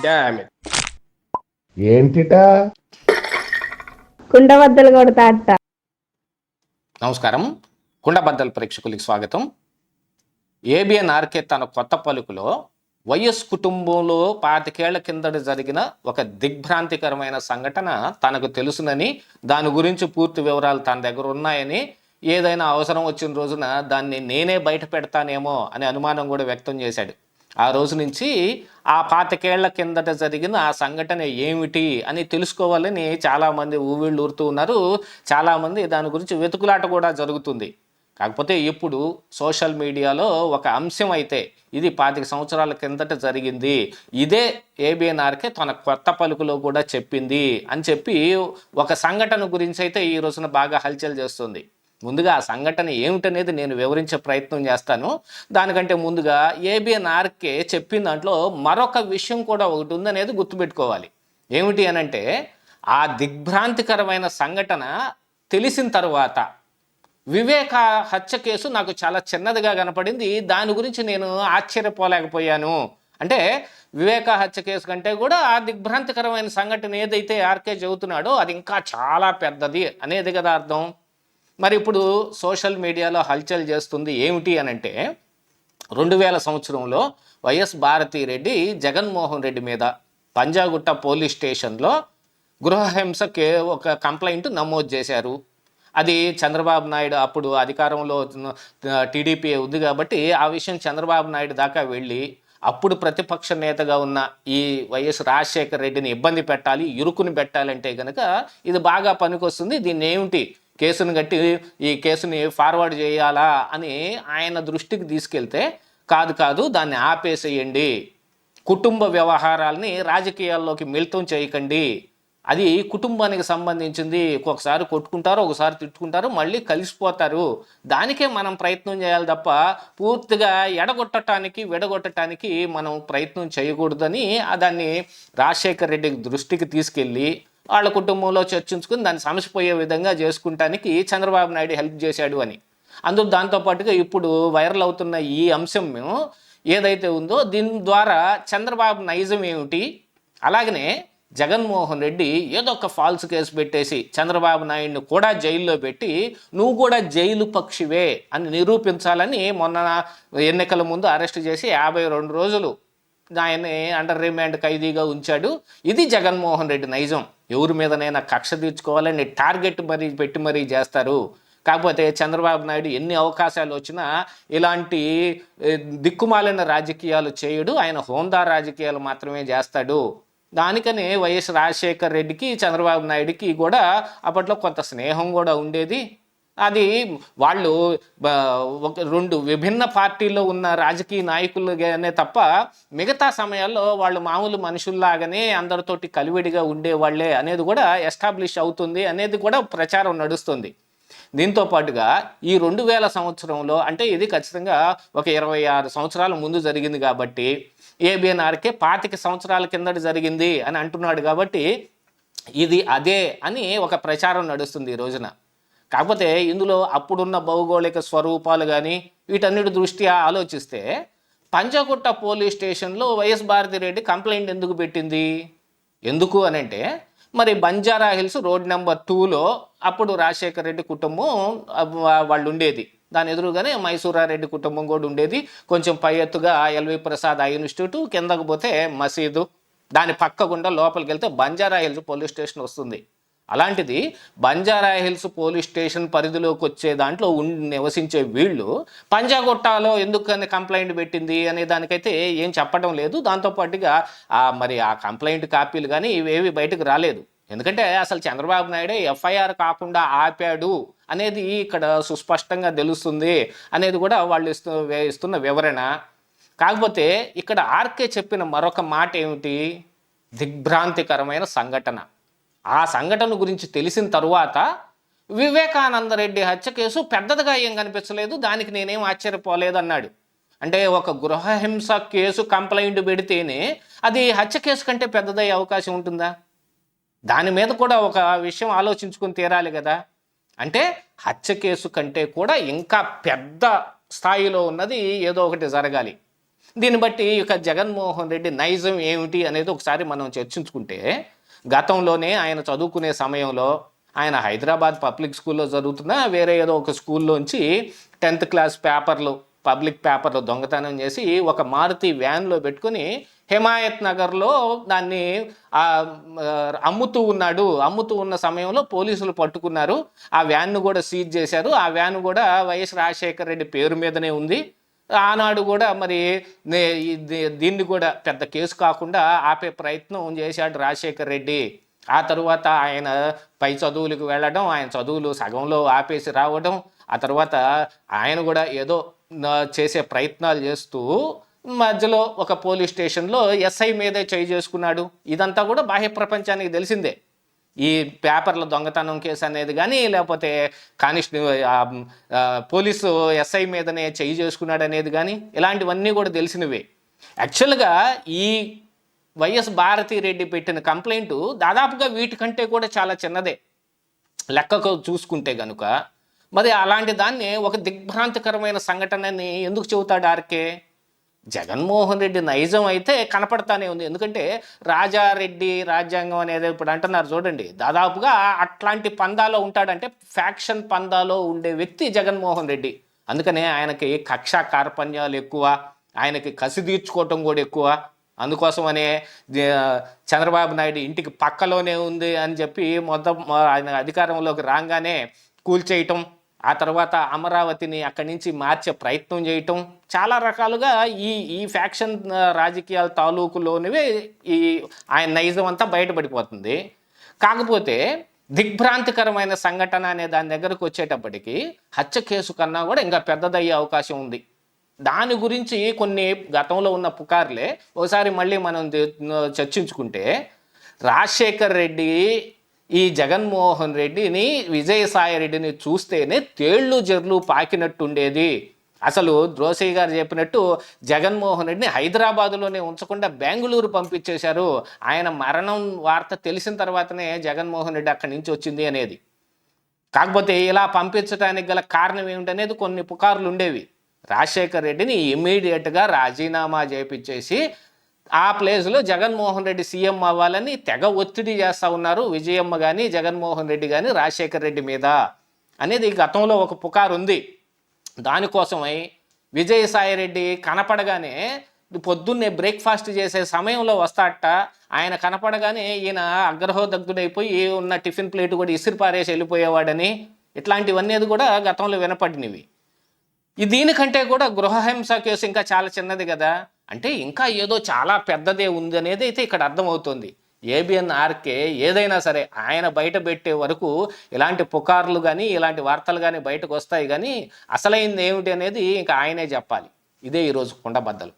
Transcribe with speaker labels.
Speaker 1: Damn it.
Speaker 2: ఏంటిటా
Speaker 3: కుండబద్దలు కొడతా అత్త.
Speaker 1: నమస్కారం, కుండబద్దల ప్రేక్షకులకి స్వాగతం. ఏబిఎన్ ఆర్కే తన కొత్త పలుకులో వైఎస్ కుటుంబంలో 25 ఏళ్ల కిందట జరిగిన ఒక దిగ్భ్రాంతికరమైన సంఘటన తనకు తెలుసునని, దాని గురించి పూర్తి వివరాలు తన దగ్గర ఉన్నాయని, ఏదైనా అవసరం వచ్చిన రోజున దాన్ని నేనే బయట పెడతానేమో అనే అనుమానం కూడా వ్యక్తం చేశాడు. ఆ రోజు నుంచి ఆ 25 ఏళ్ల కిందట జరిగిన ఆ సంఘటన ఏమిటి అని తెలుసుకోవాలని చాలామంది ఊవిళ్ళు ఊరుతూ ఉన్నారు. చాలామంది దాని గురించి వెతుకులాట కూడా జరుగుతుంది. కాకపోతే ఇప్పుడు సోషల్ మీడియాలో ఒక అంశం అయితే ఇది 25 సంవత్సరాల కిందట జరిగింది, ఇదే ఏబిఎన్ఆర్కే తన కొత్త పలుకులో కూడా చెప్పింది అని చెప్పి ఒక సంఘటన గురించి అయితే ఈ రోజున బాగా హల్చల్ చేస్తుంది. ముందుగా ఆ సంఘటన ఏమిటనేది నేను వివరించే ప్రయత్నం చేస్తాను. దానికంటే ముందుగా ఏబిఎన్ఆర్కే చెప్పిన దాంట్లో మరొక విషయం కూడా ఒకటి ఉందనేది గుర్తుపెట్టుకోవాలి. ఏమిటి అనంటే, ఆ దిగ్భ్రాంతికరమైన సంఘటన తెలిసిన తర్వాత వివేక హత్య కేసు నాకు చాలా చిన్నదిగా కనపడింది. దాని గురించి నేను ఆశ్చర్యపోలేకపోయాను. అంటే వివేక హత్య కేసు కంటే కూడా ఆ దిగ్భ్రాంతికరమైన సంఘటన ఏదైతే ఆర్కే చెబుతున్నాడో అది ఇంకా చాలా పెద్దది అనేది కదా అర్థం. మరి ఇప్పుడు సోషల్ మీడియాలో హల్చల్ చేస్తుంది ఏమిటి అనంటే, 2000 సంవత్సరంలో వైఎస్ భారతిరెడ్డి జగన్మోహన్ రెడ్డి మీద పంజాగుట్ట పోలీస్ స్టేషన్లో గృహహింసకి ఒక కంప్లైంట్ నమోదు చేశారు. అది చంద్రబాబు నాయుడు అప్పుడు అధికారంలో టీడీపీ ఉంది కాబట్టి ఆ విషయం చంద్రబాబు నాయుడు దాకా వెళ్ళి అప్పుడు ప్రతిపక్ష నేతగా ఉన్న ఈ వైఎస్ రాజశేఖర రెడ్డిని ఇబ్బంది పెట్టాలి, ఇరుకుని పెట్టాలంటే కనుక ఇది బాగా పనికొస్తుంది, దీన్ని ఏమిటి కేసును కట్టి ఈ కేసుని ఫార్వర్డ్ చేయాలా అని ఆయన దృష్టికి తీసుకెళ్తే, కాదు దాన్ని ఆపేసేయండి, కుటుంబ వ్యవహారాలని రాజకీయాల్లోకి మిళితం చేయకండి, అది కుటుంబానికి సంబంధించింది, ఒకసారి కొట్టుకుంటారు, ఒకసారి తిట్టుకుంటారు, మళ్ళీ కలిసిపోతారు, దానికే మనం ప్రయత్నం చేయాలి తప్ప పూర్తిగా విడగొట్టడానికి మనం ప్రయత్నం చేయకూడదని దాన్ని రాజశేఖర రెడ్డి దృష్టికి తీసుకెళ్ళి వాళ్ళ కుటుంబంలో చర్చించుకుని దాన్ని సమసిపోయే విధంగా చేసుకుంటానికి చంద్రబాబు నాయుడు హెల్ప్ చేశాడు అని. దాంతోపాటుగా ఇప్పుడు వైరల్ అవుతున్న ఈ అంశం ఏదైతే ఉందో దీని ద్వారా చంద్రబాబు నైజం ఏమిటి, అలాగనే జగన్మోహన్ రెడ్డి ఏదో ఒక ఫాల్స్ కేసు పెట్టేసి చంద్రబాబు నాయుడిని కూడా జైల్లో పెట్టి నువ్వు కూడా జైలు పక్షివే అని నిరూపించాలని మొన్న ఎన్నికల ముందు అరెస్ట్ చేసి 52 రోజులు ఆయన్ని అండర్ రిమాండ్ ఖైదీగా ఉంచాడు. ఇది జగన్మోహన్ రెడ్డి నైజం. ఎవరి మీదనైనా కక్ష తీర్చుకోవాలని టార్గెట్ పెట్టి మరీ చేస్తారు. కాకపోతే చంద్రబాబు నాయుడు ఎన్ని అవకాశాలు వచ్చినా ఇలాంటి దిక్కుమాలిన రాజకీయాలు చేయడు, ఆయన హోందా రాజకీయాలు మాత్రమే చేస్తాడు. దానికని వైఎస్ రాజశేఖర రెడ్డికి చంద్రబాబు నాయుడికి కూడా అప్పట్లో కొంత స్నేహం కూడా ఉండేది. అది వాళ్ళు ఒక 2 విభిన్న పార్టీల్లో ఉన్న రాజకీయ నాయకులుగానే తప్ప మిగతా సమయాల్లో వాళ్ళు మామూలు మనుషుల్లాగానే అందరితోటి కలివిడిగా ఉండేవాళ్లే అనేది కూడా ఎస్టాబ్లిష్ అవుతుంది అనేది కూడా ప్రచారం నడుస్తుంది. దీంతో పాటుగా ఈ 2000 సంవత్సరంలో అంటే ఇది ఖచ్చితంగా ఒక 26 సంవత్సరాల ముందు జరిగింది కాబట్టి ఏబిఎన్ఆర్కే 25 సంవత్సరాల కిందట జరిగింది అని అంటున్నాడు కాబట్టి ఇది అదే అని ఒక ప్రచారం నడుస్తుంది ఈ రోజున. కాకపోతే ఇందులో అప్పుడున్న భౌగోళిక స్వరూపాలు కానీ వీటన్నిటి దృష్ట్యా ఆలోచిస్తే పంజాగుట్ట పోలీస్ స్టేషన్లో వైఎస్ భారతిరెడ్డి కంప్లైంట్ ఎందుకు పెట్టింది? ఎందుకు అనంటే, మరి బంజారా హిల్స్ రోడ్ నెంబర్ 2లో అప్పుడు రాజశేఖర రెడ్డి కుటుంబం వాళ్ళు ఉండేది. దాని ఎదురుగానే మైసూరారెడ్డి కుటుంబం కూడా ఉండేది. కొంచెం పై ఎత్తుగా ఎల్వి ప్రసాద్ ఇన్స్టిట్యూట్, కిందకు పోతే మసీదు, దాని పక్క గుండా లోపలికి వెళ్తే బంజారా హిల్స్ పోలీస్ స్టేషన్ వస్తుంది. అలాంటిది బంజారా హిల్స్ పోలీస్ స్టేషన్ పరిధిలోకి వచ్చే దాంట్లో నివసించే వీళ్ళు పంజాగుట్టలో ఎందుకని కంప్లైంట్ పెట్టింది అనే దానికైతే ఏం చెప్పడం లేదు. దాంతోపాటుగా మరి ఆ కంప్లైంట్ కాపీలు కానీ ఇవేవి బయటకు రాలేదు. ఎందుకంటే అసలు చంద్రబాబు నాయుడే ఎఫ్ఐఆర్ కాకుండా ఆపాడు అనేది ఇక్కడ సుస్పష్టంగా తెలుస్తుంది అనేది కూడా వాళ్ళు ఇస్తున్న వివరణ. కాకపోతే ఇక్కడ ఆర్కే చెప్పిన మరొక మాట ఏమిటి? దిగ్భ్రాంతికరమైన సంఘటన. ఆ సంఘటన గురించి తెలిసిన తరువాత వివేకానందరెడ్డి హత్య కేసు పెద్దదిగా ఏం కనిపించలేదు, దానికి నేనేం ఆశ్చర్యపోలేదు అన్నాడు. అంటే ఒక గృహహింస కేసు కంప్లైంట్ పెడితేనే అది హత్య కేసు కంటే పెద్దదయ్యే అవకాశం ఉంటుందా? దాని మీద కూడా ఒక విషయం ఆలోచించుకొని తీరాలి కదా. అంటే హత్య కేసు కంటే కూడా ఇంకా పెద్ద స్థాయిలో ఉన్నది ఏదో ఒకటి జరగాలి. దీన్ని బట్టి ఇక జగన్మోహన్ రెడ్డి నైజం ఏమిటి అనేది ఒకసారి మనం చర్చించుకుంటే, గతంలోనే ఆయన చదువుకునే సమయంలో ఆయన హైదరాబాద్ పబ్లిక్ స్కూల్లో చదువుతున్న వేరే ఏదో ఒక స్కూల్లోంచి 10th క్లాస్ పేపర్లు పబ్లిక్ పేపర్లు దొంగతనం చేసి ఒక మారుతి వ్యాన్లో పెట్టుకొని హిమాయత్ నగర్లో దాన్ని అమ్ముతూ ఉన్న సమయంలో పోలీసులు పట్టుకున్నారు. ఆ వ్యాన్ను కూడా సీజ్ చేశారు. ఆ వ్యాన్ కూడా వైఎస్ రాజశేఖర రెడ్డి పేరు మీదనే ఉంది. ఆనాడు కూడా మరి దీన్ని కూడా పెద్ద కేసు కాకుండా ఆపే ప్రయత్నం చేశాడు రాజశేఖర రెడ్డి. ఆ తరువాత ఆయన పై చదువులకు వెళ్ళడం, ఆయన చదువులు సగంలో ఆపేసి రావడం, ఆ తర్వాత ఆయన కూడా ఏదో చేసే ప్రయత్నాలు చేస్తూ మధ్యలో ఒక పోలీస్ స్టేషన్లో ఎస్ఐ మీదే చేయి చేసుకున్నాడు. ఇదంతా కూడా బాహ్య ప్రపంచానికి తెలిసిందే. ఈ పేపర్ల దొంగతనం కేసు అనేది కానీ, లేకపోతే పోలీసు ఎస్ఐ మీదనే చేయి చేసుకున్నాడు అనేది కానీ, ఇలాంటివన్నీ కూడా తెలిసినవే. యాక్చువల్గా ఈ వైఎస్ భారతిరెడ్డి పెట్టిన కంప్లైంట్ దాదాపుగా వీటికంటే కూడా చాలా చిన్నదే లెక్కకు చూసుకుంటే కనుక. మరి అలాంటి దాన్ని ఒక దిగ్భ్రాంతికరమైన సంఘటనని ఎందుకు చెబుతాడు ఆర్కే? జగన్మోహన్ రెడ్డి నైజం అయితే కనపడతానే ఉంది. ఎందుకంటే రాజారెడ్డి రాజ్యాంగం అనేది ఇప్పుడు అంటున్నారు చూడండి, దాదాపుగా అట్లాంటి పందాలో ఉంటాడంటే ఫ్యాక్షన్ పందాలో ఉండే వ్యక్తి జగన్మోహన్ రెడ్డి. అందుకనే ఆయనకి కక్ష కార్పణ్యాలు ఎక్కువ, ఆయనకి కసి తీర్చుకోవటం కూడా ఎక్కువ. అందుకోసమనే చంద్రబాబు నాయుడు ఇంటికి పక్కలోనే ఉంది అని చెప్పి మొత్తం ఆయన అధికారంలోకి రాగానే కూల్చేయటం, ఆ తర్వాత అమరావతిని అక్కడి నుంచి మార్చే ప్రయత్నం చేయటం, చాలా రకాలుగా ఈ ఫ్యాక్షన్ రాజకీయాల తాలూకులోనివే ఈ ఆయన నైజం అంతా బయటపడిపోతుంది. కాకపోతే దిగ్భ్రాంతికరమైన సంఘటన అనే దాని దగ్గరకు వచ్చేటప్పటికి హత్య కేసు కన్నా కూడా ఇంకా పెద్దదయ్యే అవకాశం ఉంది. దాని గురించి కొన్ని గతంలో ఉన్న పుకార్లే ఒకసారి మళ్ళీ మనం చర్చించుకుంటే, రాజశేఖర్ రెడ్డి ఈ జగన్మోహన్ రెడ్డిని విజయసాయి రెడ్డిని చూస్తేనే తేళ్లు జర్లు పాకినట్టుండేది. అసలు రోసయ్య గారు చెప్పినట్టు జగన్మోహన్ రెడ్డిని హైదరాబాదులోనే ఉంచకుండా బెంగళూరు పంపించేశారు. ఆయన మరణం వార్త తెలిసిన తర్వాతనే జగన్మోహన్ రెడ్డి అక్కడి నుంచి వచ్చింది అనేది. కాకపోతే ఇలా పంపించడానికి గల కారణం ఏమిటనేది కొన్ని పుకార్లు ఉండేవి. రాజశేఖర్ రెడ్డిని ఇమ్మీడియట్గా రాజీనామా చేయించేసి ఆ ప్లేస్లో జగన్మోహన్ రెడ్డి సీఎం అవ్వాలని తెగ ఒత్తిడి చేస్తూ ఉన్నారు విజయమ్మ కానీ జగన్మోహన్ రెడ్డి కానీ రాజశేఖర్ రెడ్డి మీద అనేది గతంలో ఒక పుకారు ఉంది. దానికోసమై విజయసాయి రెడ్డి కనపడగానే పొద్దున్నే బ్రేక్ఫాస్ట్ చేసే సమయంలో వస్తాడట. ఆయన కనపడగానే ఈయన అగ్రహోదగ్ధుడైపోయి ఉన్న టిఫిన్ ప్లేట్ కూడా ఇసిరి పారేసి వెళ్ళిపోయేవాడని, ఇట్లాంటివన్నీ కూడా గతంలో వినపడినవి. దీనికంటే కూడా గృహహింస కేసు ఇంకా చాలా చిన్నది కదా, అంటే ఇంకా ఏదో చాలా పెద్దదే ఉంది అనేది అయితే ఇక్కడ అర్థమవుతుంది. ఏబిఎన్ ఆర్కే ఏదైనా సరే ఆయన బయట పెట్టే వరకు ఇలాంటి పుకార్లు కానీ ఇలాంటి వార్తలు కానీ బయటకు వస్తాయి, కానీ అసలైంది ఏమిటి అనేది ఇంకా ఆయనే చెప్పాలి. ఇదే ఈరోజు కుండబద్దలు.